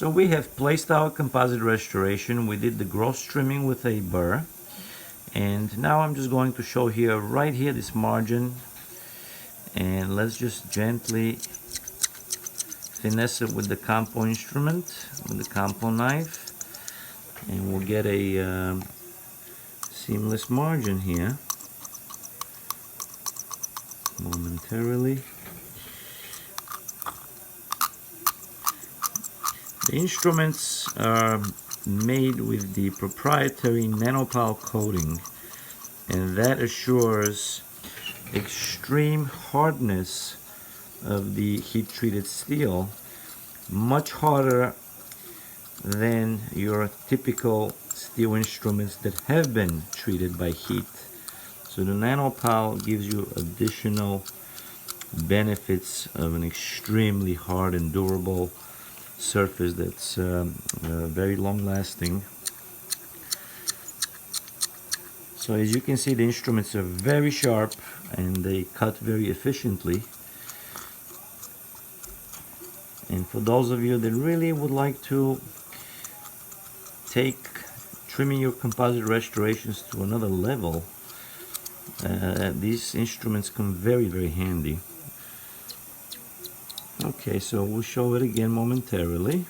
So we have placed our composite restoration. We did the gross trimming with a burr, and now I'm just going to show here, right here, this margin, and let's just gently finesse it with the compo instrument, with the compo knife, and we'll get a seamless margin here momentarily. The instruments are made with the proprietary NANOPAL coating, and that assures extreme hardness of the heat-treated steel, much harder than your typical steel instruments that have been treated by heat. So the NANOPAL gives you additional benefits of an extremely hard and durable surface that's very long lasting. So as you can see, the instruments are very sharp and they cut very efficiently. And for those of you that really would like to take trimming your composite restorations to another level, these instruments come very handy. Okay, so we'll show it again momentarily.